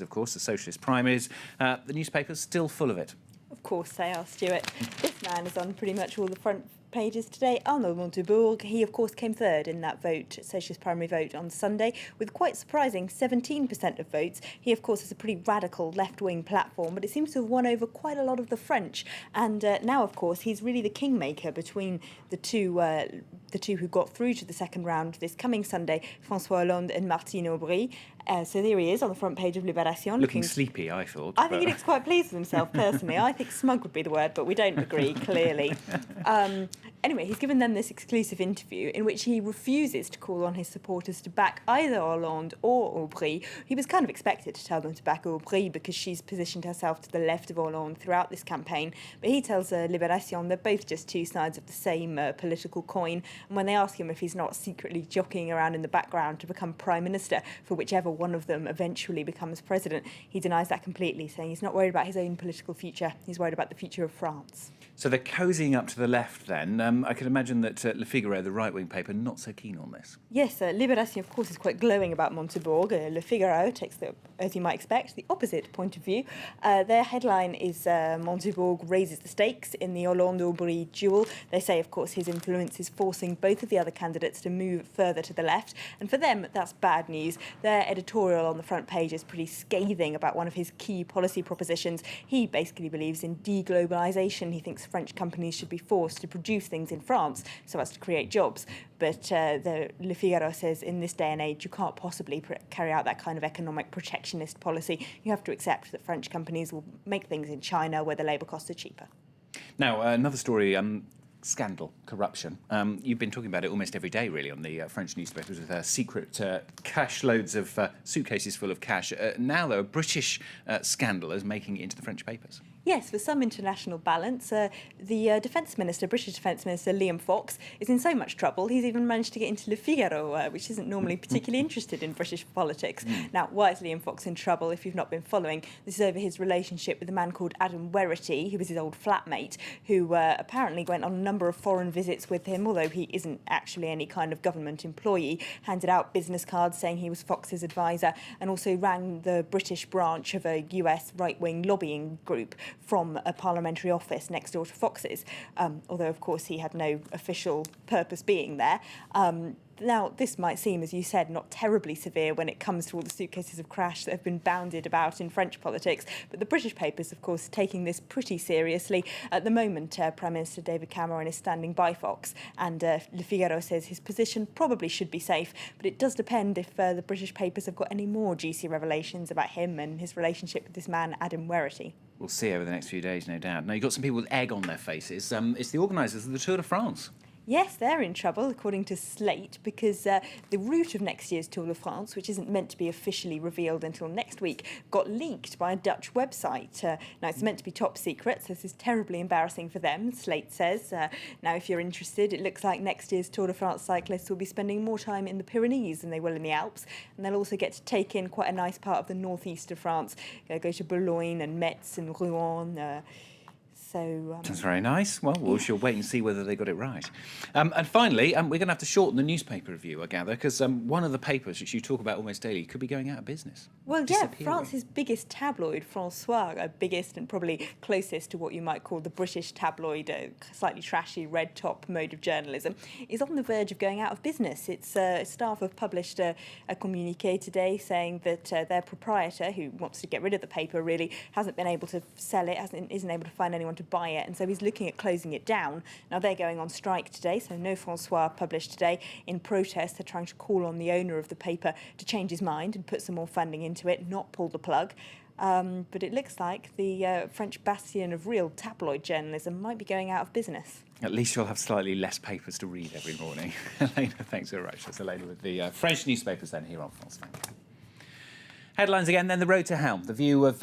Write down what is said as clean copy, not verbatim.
Of course, the socialist primaries. The newspaper's still full of it. Of course they are, Stuart. This man is on pretty much all the front pages today. Arnaud Montebourg, he of course came third in that vote, socialist primary vote on Sunday, with quite surprising 17% of votes. He of course has a pretty radical left-wing platform, but it seems to have won over quite a lot of the French. And now of course he's really the kingmaker between the two who got through to the second round this coming Sunday, François Hollande and Martine Aubry. So there he is on the front page of Libération. Looking sleepy, I thought. I think he looks quite pleased with himself, personally. I think smug would be the word, but we don't agree, clearly. Anyway, he's given them this exclusive interview in which he refuses to call on his supporters to back either Hollande or Aubry. He was kind of expected to tell them to back Aubry because she's positioned herself to the left of Hollande throughout this campaign. But he tells Libération they're both just two sides of the same political coin. And when they ask him if he's not secretly jockeying around in the background to become Prime Minister for whichever one of them eventually becomes president, he denies that completely, saying he's not worried about his own political future. He's worried about the future of France. So they're cozying up to the left then. I can imagine that Le Figaro, the right-wing paper, not so keen on this. Yes, Libération, of course, is quite glowing about Montebourg. Le Figaro takes, as you might expect, the opposite point of view. Their headline is Montebourg raises the stakes in the Hollande-Aubry duel. They say, of course, his influence is forcing both of the other candidates to move further to the left. And for them, that's bad news. Their editorial on the front page is pretty scathing about one of his key policy propositions. He basically believes in deglobalisation. He thinks French companies should be forced to produce things in France so as to create jobs. But Le Figaro says in this day and age, you can't possibly carry out that kind of economic protectionist policy. You have to accept that French companies will make things in China where the labour costs are cheaper. Now, another story, scandal, corruption. You've been talking about it almost every day, really, on the French newspapers with secret cash loads of suitcases full of cash. Now, though, a British scandal is making it into the French papers. Yes, for some international balance, the Defence Minister, British Defence Minister Liam Fox, is in so much trouble he's even managed to get into Le Figaro, which isn't normally particularly interested in British politics. Now, why is Liam Fox in trouble if you've not been following? This is over his relationship with a man called Adam Werrity, who was his old flatmate, who apparently went on a number of foreign visits with him, although he isn't actually any kind of government employee, handed out business cards saying he was Fox's advisor, and also ran the British branch of a US right-wing lobbying group from a parliamentary office next door to Fox's, although, of course, he had no official purpose being there. Now, this might seem, as you said, not terribly severe when it comes to all the suitcases of cash that have been bounded about in French politics, but the British papers, of course, taking this pretty seriously. At the moment, Prime Minister David Cameron is standing by Fox, and Le Figaro says his position probably should be safe, but it does depend if the British papers have got any more juicy revelations about him and his relationship with this man, Adam Werrity. We'll see over the next few days, no doubt. Now, you've got some people with egg on their faces. It's the organisers of the Tour de France. Yes, they're in trouble, according to Slate, because the route of next year's Tour de France, which isn't meant to be officially revealed until next week, got leaked by a Dutch website. Now, it's meant to be top secret, so this is terribly embarrassing for them, Slate says. Now, if you're interested, it looks like next year's Tour de France cyclists will be spending more time in the Pyrenees than they will in the Alps, and they'll also get to take in quite a nice part of the northeast of France. They'll go to Boulogne and Metz and Rouen. That's very nice. Well, we shall wait and see whether they got it right. And finally, we're going to have to shorten the newspaper review, I gather, because one of the papers, which you talk about almost daily, could be going out of business. Well, yeah, France's biggest tabloid, François, biggest and probably closest to what you might call the British tabloid, slightly trashy red-top mode of journalism, is on the verge of going out of business. Its staff have published a communiqué today saying that their proprietor, who wants to get rid of the paper, really hasn't been able to sell it, isn't able to find anyone to buy it, and so he's looking at closing it down. Now, they're going on strike today, so no François published today. In protest, they're trying to call on the owner of the paper to change his mind and put some more funding into it, not pull the plug. But it looks like the French bastion of real tabloid journalism might be going out of business. At least you'll have slightly less papers to read every morning. Elena, thanks very much. That's Elena with the French newspapers then here on France 24. Headlines again, then the road to hell. The view of